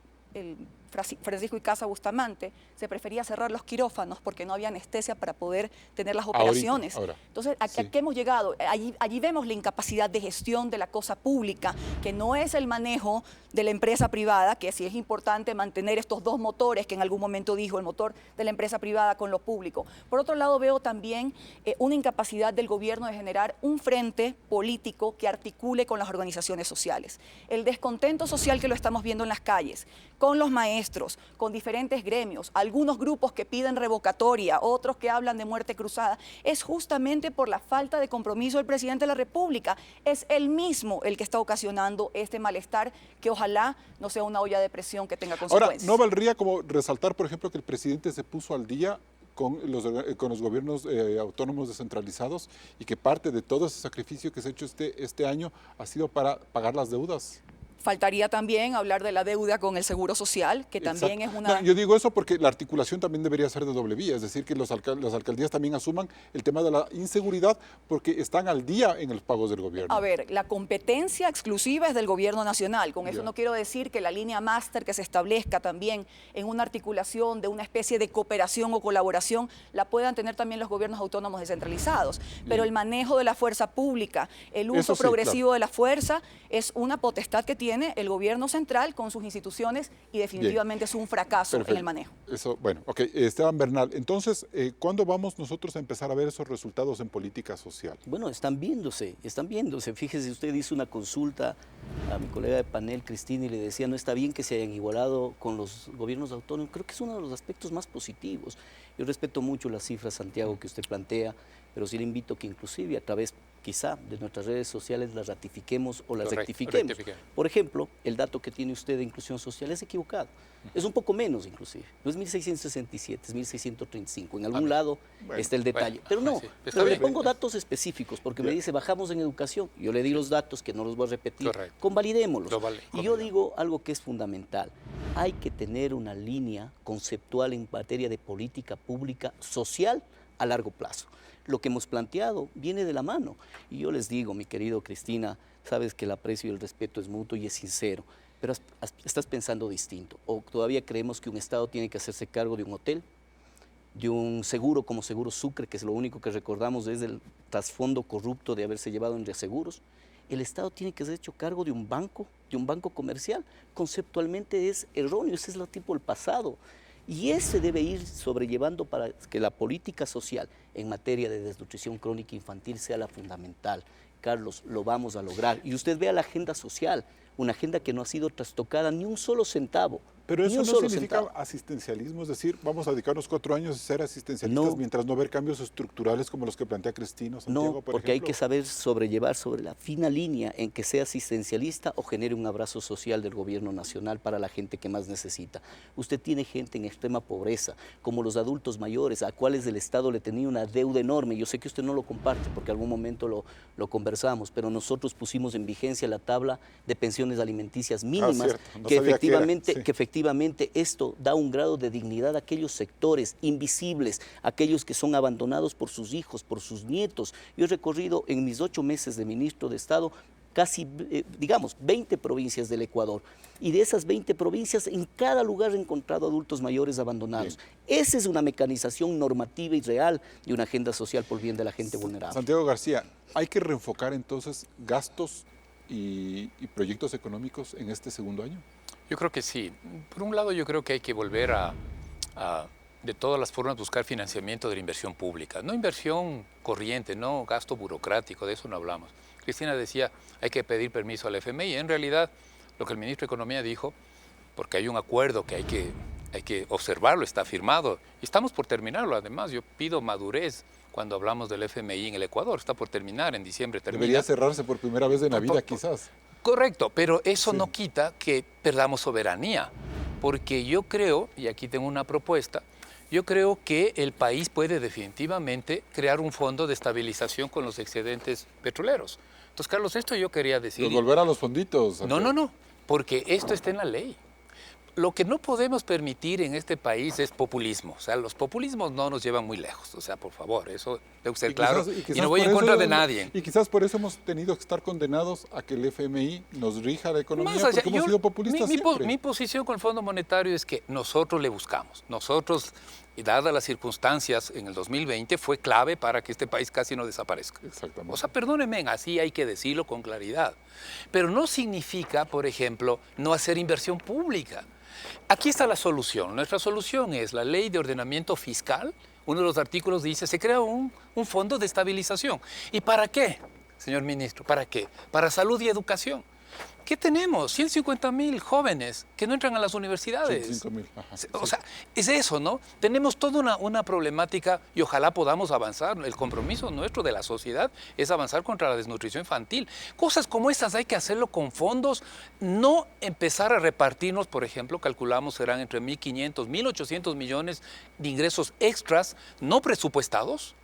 [SPEAKER 5] Francisco Icaza Bustamante, se prefería cerrar los quirófanos porque no había anestesia para poder tener las operaciones.
[SPEAKER 1] Ahora,
[SPEAKER 5] entonces, ¿a qué hemos llegado? Allí vemos la incapacidad de gestión de la cosa pública, que no es el manejo de la empresa privada, que sí es importante mantener estos dos motores que en algún momento dijo, el motor de la empresa privada con lo público. Por otro lado, veo también una incapacidad del gobierno de generar un frente político que articule con las organizaciones sociales. El descontento social que lo estamos viendo en las calles, con los maestros, con diferentes gremios, algunos grupos que piden revocatoria, otros que hablan de muerte cruzada, es justamente por la falta de compromiso del presidente de la República. Es él mismo el que está ocasionando este malestar que ojalá no sea una olla de presión que tenga consecuencias.
[SPEAKER 1] Ahora, ¿no valdría como resaltar, por ejemplo, que el presidente se puso al día con los gobiernos autónomos descentralizados y que parte de todo ese sacrificio que se ha hecho este año ha sido para pagar las deudas?
[SPEAKER 5] Faltaría también hablar de la deuda con el Seguro Social, que también es una...
[SPEAKER 1] No, yo digo eso porque la articulación también debería ser de doble vía, es decir, que las alcaldías también asuman el tema de la inseguridad porque están al día en los pagos del gobierno.
[SPEAKER 5] A ver, la competencia exclusiva es del gobierno nacional. Con eso no quiero decir que la línea máster que se establezca también en una articulación de una especie de cooperación o colaboración la puedan tener también los gobiernos autónomos descentralizados. Pero el manejo de la fuerza pública, el uso progresivo de la fuerza es una potestad que tiene el gobierno central con sus instituciones y definitivamente es un fracaso en el manejo.
[SPEAKER 1] Eso, bueno, ok. Esteban Bernal, entonces, ¿cuándo vamos nosotros a empezar a ver esos resultados en política social?
[SPEAKER 6] Bueno, están viéndose. Fíjese, usted hizo una consulta a mi colega de panel, Cristina, y le decía, no está bien que se hayan igualado con los gobiernos autónomos. Creo que es uno de los aspectos más positivos. Yo respeto mucho las cifras, Santiago, que usted plantea, pero sí le invito que inclusive a través quizá de nuestras redes sociales las ratifiquemos o las rectifiquemos. Por ejemplo, el dato que tiene usted de inclusión social es equivocado. Es un poco menos inclusive. No es 1.667, es 1.635. En algún lado está el detalle. Pero no, le pongo datos específicos porque me dice bajamos en educación. Yo le di los datos que no los voy a repetir. Convalidémoslos. Y yo digo algo que es fundamental. Hay que tener una línea conceptual en materia de política pública social a largo plazo. Lo que hemos planteado viene de la mano. Y yo les digo, mi querido Cristina, sabes que el aprecio y el respeto es mutuo y es sincero, pero estás pensando distinto. O todavía creemos que un Estado tiene que hacerse cargo de un hotel, de un seguro como Seguro Sucre, que es lo único que recordamos desde el trasfondo corrupto de haberse llevado en reaseguros. El Estado tiene que ser hecho cargo de un banco comercial. Conceptualmente es erróneo, ese es el tipo del pasado. Y ese debe ir sobrellevando para que la política social en materia de desnutrición crónica infantil sea la fundamental. Carlos, lo vamos a lograr. Y usted vea la agenda social, una agenda que no ha sido trastocada ni un solo centavo.
[SPEAKER 1] Pero eso no significa asistencialismo, es decir, vamos a dedicarnos 4 años a ser asistencialistas mientras no ver cambios estructurales como los que plantea Cristina, Santiago, por
[SPEAKER 6] porque
[SPEAKER 1] ejemplo.
[SPEAKER 6] Hay que saber sobrellevar sobre la fina línea en que sea asistencialista o genere un abrazo social del gobierno nacional para la gente que más necesita. Usted tiene gente en extrema pobreza, como los adultos mayores, a cuales el Estado le tenía una deuda enorme. Yo sé que usted no lo comparte porque algún momento lo conversamos, pero nosotros pusimos en vigencia la tabla de pensiones alimenticias mínimas, que efectivamente esto da un grado de dignidad a aquellos sectores invisibles, aquellos que son abandonados por sus hijos, por sus nietos. Yo he recorrido en mis 8 meses de ministro de Estado casi, 20 provincias del Ecuador. Y de esas 20 provincias, en cada lugar he encontrado adultos mayores abandonados. Esa es una mecanización normativa y real de una agenda social por bien de la gente vulnerable.
[SPEAKER 1] Santiago García, ¿hay que reenfocar entonces gastos y proyectos económicos en este segundo año?
[SPEAKER 4] Yo creo que sí. Por un lado, yo creo que hay que volver a de todas las formas, buscar financiamiento de la inversión pública. No inversión corriente, no gasto burocrático, de eso no hablamos. Cristina decía, hay que pedir permiso al FMI. En realidad, lo que el ministro de Economía dijo, porque hay un acuerdo que hay que observarlo, está firmado, y estamos por terminarlo. Además, yo pido madurez cuando hablamos del FMI en el Ecuador. Está por terminar, en diciembre termina.
[SPEAKER 1] Debería cerrarse por primera vez en la vida, quizás.
[SPEAKER 4] Correcto, pero eso no quita que perdamos soberanía, porque yo creo, y aquí tengo una propuesta, yo creo que el país puede definitivamente crear un fondo de estabilización con los excedentes petroleros. Entonces, Carlos, esto yo quería decir.
[SPEAKER 1] Volver a los fonditos.
[SPEAKER 4] No, porque esto está en la ley. Lo que no podemos permitir en este país es populismo. O sea, los populismos no nos llevan muy lejos. O sea, por favor, eso debe ser claro. Y no voy en contra de nadie.
[SPEAKER 1] Y quizás por eso hemos tenido que estar condenados a que el FMI nos rija la economía,
[SPEAKER 4] Más allá,
[SPEAKER 1] porque hemos sido populistas siempre.
[SPEAKER 4] Mi posición con el Fondo Monetario es que nosotros le buscamos. Nosotros, y dadas las circunstancias en el 2020, fue clave para que este país casi no desaparezca.
[SPEAKER 1] Exactamente.
[SPEAKER 4] O sea, perdónenme, así hay que decirlo con claridad. Pero no significa, por ejemplo, no hacer inversión pública. Aquí está la solución. Nuestra solución es la Ley de Ordenamiento Fiscal. Uno de los artículos dice, se crea un fondo de estabilización. ¿Y para qué, señor ministro? ¿Para qué? Para salud y educación. ¿Qué tenemos? 150,000 jóvenes que no entran a las universidades.
[SPEAKER 1] 105,000.
[SPEAKER 4] O sea, es eso, ¿no? Tenemos toda una problemática y ojalá podamos avanzar. El compromiso nuestro de la sociedad es avanzar contra la desnutrición infantil. Cosas como estas hay que hacerlo con fondos, no empezar a repartirnos, por ejemplo, calculamos serán entre 1.500, 1.800 millones de ingresos extras no presupuestados.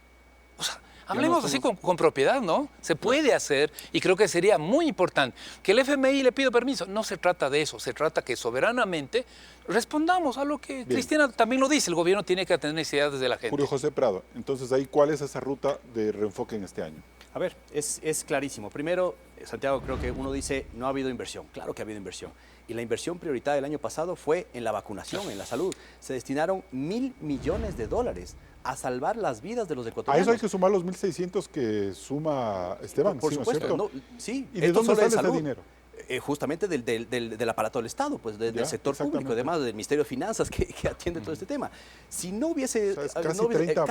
[SPEAKER 4] O sea, hablemos así con propiedad, ¿no? Se puede hacer y creo que sería muy importante. Que el FMI le pida permiso, no se trata de eso, se trata que soberanamente respondamos a lo que Cristina también lo dice, el gobierno tiene que atender necesidades de la gente.
[SPEAKER 1] Julio José Prado, entonces ahí, ¿cuál es esa ruta de reenfoque en este año?
[SPEAKER 3] A ver, es clarísimo. Primero, Santiago, creo que uno dice, no ha habido inversión. Claro que ha habido inversión. Y la inversión prioritaria del año pasado fue en la vacunación, en la salud. Se destinaron $1.000 millones a salvar las vidas de los
[SPEAKER 1] A
[SPEAKER 3] ecuatorianos.
[SPEAKER 1] eso hay que sumar los 1.600 que suma Esteban,
[SPEAKER 3] Por
[SPEAKER 1] ¿sí,
[SPEAKER 3] supuesto.
[SPEAKER 1] no es cierto?
[SPEAKER 3] Sí.
[SPEAKER 1] ¿Y de dónde sale ese dinero?
[SPEAKER 3] Justamente del aparato del Estado, pues del sector público, además del Ministerio de Finanzas que atiende todo este tema. Si no hubiese...
[SPEAKER 1] O sea, es casi 30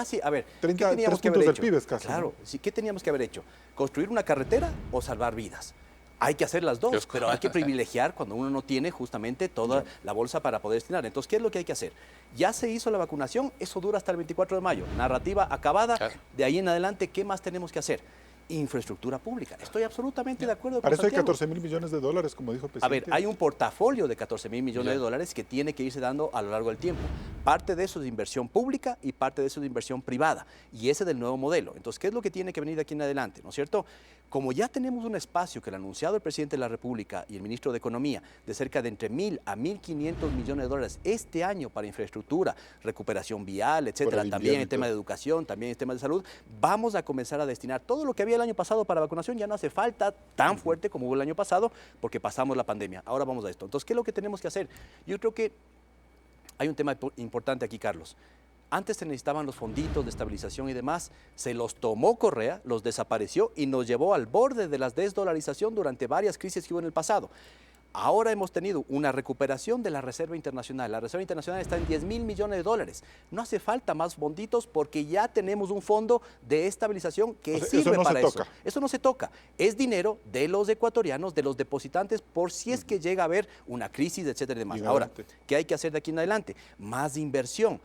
[SPEAKER 3] ¿qué teníamos que
[SPEAKER 1] puntos
[SPEAKER 3] haber
[SPEAKER 1] del
[SPEAKER 3] hecho?
[SPEAKER 1] PIB casi.
[SPEAKER 3] Claro, sí, ¿qué teníamos que haber hecho? ¿Construir una carretera o salvar vidas? Hay que hacer las dos, pero hay que privilegiar cuando uno no tiene justamente toda la bolsa para poder destinar. Entonces, ¿qué es lo que hay que hacer? Ya se hizo la vacunación, eso dura hasta el 24 de mayo. Narrativa acabada, de ahí en adelante, ¿qué más tenemos que hacer? Infraestructura pública. Estoy absolutamente de acuerdo con
[SPEAKER 1] Para eso hay
[SPEAKER 3] Santiago.
[SPEAKER 1] $14,000 millones, como dijo el presidente.
[SPEAKER 3] A ver, hay un portafolio de $14,000 millones que tiene que irse dando a lo largo del tiempo. Parte de eso es de inversión pública y parte de eso es de inversión privada. Y ese del nuevo modelo. Entonces, ¿qué es lo que tiene que venir de aquí en adelante? ¿No es cierto? Como ya tenemos un espacio que le ha anunciado el presidente de la República y el ministro de Economía de cerca de entre 1.000 a 1.500 millones de dólares este año para infraestructura, recuperación vial, etcétera, también en tema de educación, también en temas de salud, vamos a comenzar a destinar todo lo que había el año pasado para vacunación. Ya no hace falta tan fuerte como hubo el año pasado porque pasamos la pandemia. Ahora vamos a esto. Entonces, ¿qué es lo que tenemos que hacer? Yo creo que hay un tema importante aquí, Carlos. Antes se necesitaban los fonditos de estabilización y demás, se los tomó Correa, los desapareció y nos llevó al borde de la desdolarización durante varias crisis que hubo en el pasado. Ahora hemos tenido una recuperación de la Reserva Internacional. La Reserva Internacional está en $10,000 millones. No hace falta más fonditos porque ya tenemos un fondo de estabilización que sirve para eso. Eso no se toca. Es dinero de los ecuatorianos, de los depositantes, por si es que llega a haber una crisis, etcétera y demás. Ahora, ¿qué hay que hacer de aquí en adelante? Más inversión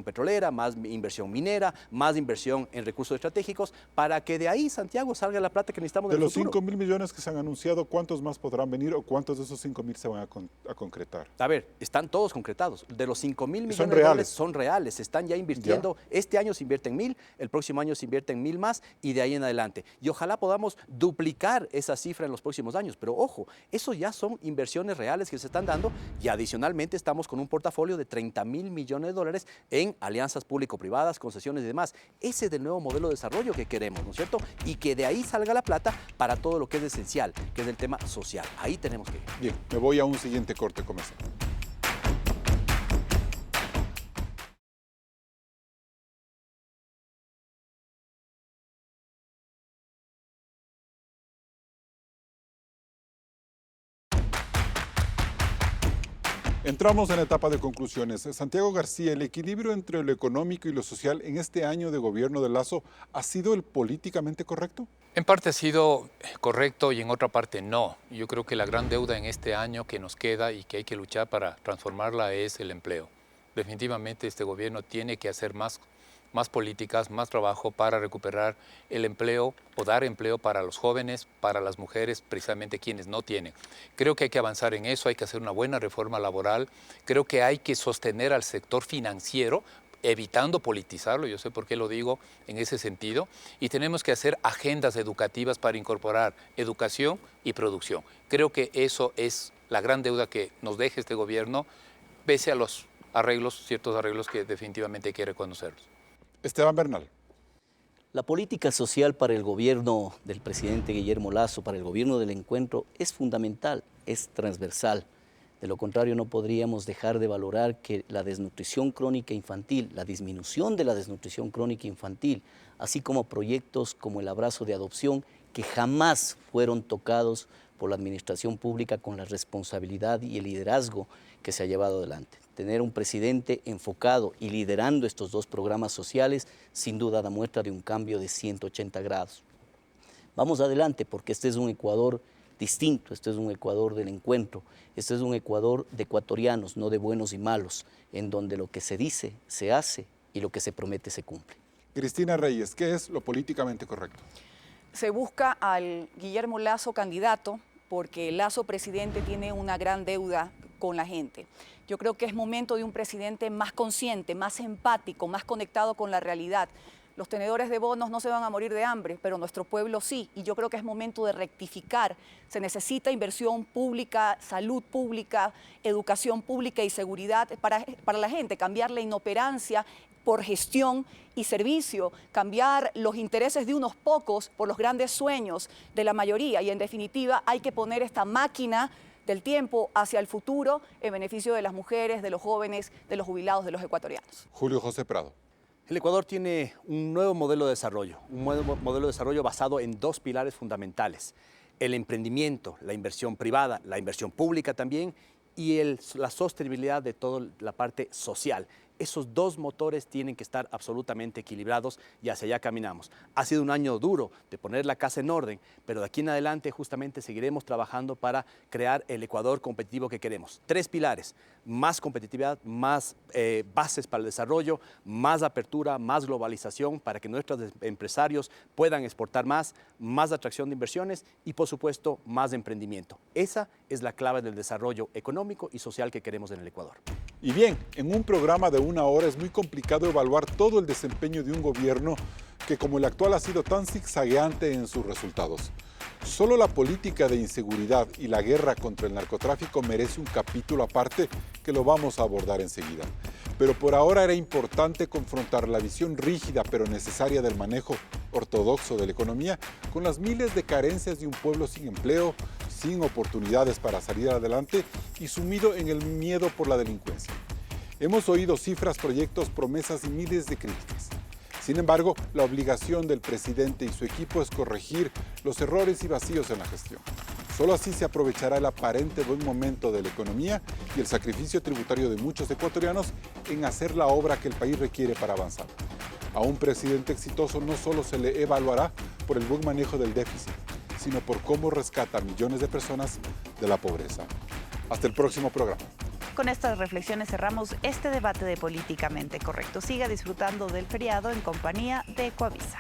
[SPEAKER 3] petrolera, más inversión minera, más inversión en recursos estratégicos, para que de ahí, Santiago, salga la plata que necesitamos
[SPEAKER 1] de
[SPEAKER 3] del
[SPEAKER 1] los
[SPEAKER 3] futuro.
[SPEAKER 1] 5,000 millones que se han anunciado, ¿cuántos más podrán venir o cuántos de esos 5,000 se van a concretar?
[SPEAKER 3] A ver, están todos concretados. De los 5,000 millones
[SPEAKER 1] ¿Son
[SPEAKER 3] de
[SPEAKER 1] reales?
[SPEAKER 3] dólares son reales, se están ya invirtiendo. Este año se invierten 1.000, el próximo año se invierten 1.000 más y de ahí en adelante. Y ojalá podamos duplicar esa cifra en los próximos años. Pero ojo, eso ya son inversiones reales que se están dando y adicionalmente estamos con un portafolio de $30,000 millones en alianzas público-privadas, concesiones y demás. Ese es el nuevo modelo de desarrollo que queremos, ¿no es cierto? Y que de ahí salga la plata para todo lo que es esencial, que es el tema social. Ahí tenemos que ir.
[SPEAKER 1] Bien, me voy a un siguiente corte comercial. Entramos en la etapa de conclusiones. Santiago García, ¿el equilibrio entre lo económico y lo social en este año de gobierno de Lasso ha sido el políticamente correcto?
[SPEAKER 4] En parte ha sido correcto y en otra parte no. Yo creo que la gran deuda en este año que nos queda y que hay que luchar para transformarla es el empleo. Definitivamente este gobierno tiene que hacer más políticas, más trabajo para recuperar el empleo o dar empleo para los jóvenes, para las mujeres, precisamente quienes no tienen. Creo que hay que avanzar en eso, hay que hacer una buena reforma laboral, creo que hay que sostener al sector financiero. evitando politizarlo, yo sé por qué lo digo en ese sentido, y tenemos que hacer agendas educativas para incorporar educación y producción. Creo que eso es la gran deuda que nos deja este gobierno, pese a los arreglos, ciertos arreglos que definitivamente hay que reconocerlos.
[SPEAKER 1] Esteban Bernal.
[SPEAKER 6] La política social para el gobierno del presidente Guillermo Lasso, para el gobierno del encuentro, es fundamental, es transversal. De lo contrario, no podríamos dejar de valorar que la desnutrición crónica infantil, la disminución de la desnutrición crónica infantil, así como proyectos como el abrazo de adopción, que jamás fueron tocados por la administración pública con la responsabilidad y el liderazgo que se ha llevado adelante. Tener un presidente enfocado y liderando estos dos programas sociales, sin duda da muestra de un cambio de 180 grados. Vamos adelante, porque este es un Ecuador distinto, este es un Ecuador del encuentro, este es un Ecuador de ecuatorianos, no de buenos y malos, en donde lo que se dice, se hace y lo que se promete se cumple.
[SPEAKER 1] Cristina Reyes, ¿qué es lo políticamente correcto?
[SPEAKER 5] Se busca al Guillermo Lasso candidato porque Lasso presidente tiene una gran deuda con la gente. Yo creo que es momento de un presidente más consciente, más empático, más conectado con la realidad. Los tenedores de bonos no se van a morir de hambre, pero nuestro pueblo sí. Y yo creo que es momento de rectificar. Se necesita inversión pública, salud pública, educación pública y seguridad para la gente. Cambiar la inoperancia por gestión y servicio, cambiar los intereses de unos pocos por los grandes sueños de la mayoría. Y en definitiva hay que poner esta máquina del tiempo hacia el futuro en beneficio de las mujeres, de los jóvenes, de los jubilados, de los ecuatorianos.
[SPEAKER 1] Julio José Prado.
[SPEAKER 3] El Ecuador tiene un nuevo modelo de desarrollo, un nuevo modelo de desarrollo basado en dos pilares fundamentales: el emprendimiento, la inversión privada, la inversión pública también, y la sostenibilidad de toda la parte social. Esos dos motores tienen que estar absolutamente equilibrados y hacia allá caminamos. Ha sido un año duro de poner la casa en orden, pero de aquí en adelante justamente seguiremos trabajando para crear el Ecuador competitivo que queremos. Tres pilares: más competitividad, más bases para el desarrollo, más apertura, más globalización para que nuestros empresarios puedan exportar más atracción de inversiones y, por supuesto, más emprendimiento. Esa es la clave del desarrollo económico y social que queremos en el Ecuador.
[SPEAKER 1] Y bien, en un programa de una hora es muy complicado evaluar todo el desempeño de un gobierno que, como el actual, ha sido tan zigzagueante en sus resultados. Solo la política de inseguridad y la guerra contra el narcotráfico merece un capítulo aparte que lo vamos a abordar enseguida. Pero por ahora era importante confrontar la visión rígida pero necesaria del manejo ortodoxo de la economía con las miles de carencias de un pueblo sin empleo, sin oportunidades para salir adelante y sumido en el miedo por la delincuencia. Hemos oído cifras, proyectos, promesas y miles de críticas. Sin embargo, la obligación del presidente y su equipo es corregir los errores y vacíos en la gestión. Solo así se aprovechará el aparente buen momento de la economía y el sacrificio tributario de muchos ecuatorianos en hacer la obra que el país requiere para avanzar. A un presidente exitoso no solo se le evaluará por el buen manejo del déficit, sino por cómo rescata a millones de personas de la pobreza. Hasta el próximo programa.
[SPEAKER 2] Con estas reflexiones cerramos este debate de Políticamente Correcto. Siga disfrutando del feriado en compañía de Ecuavisa.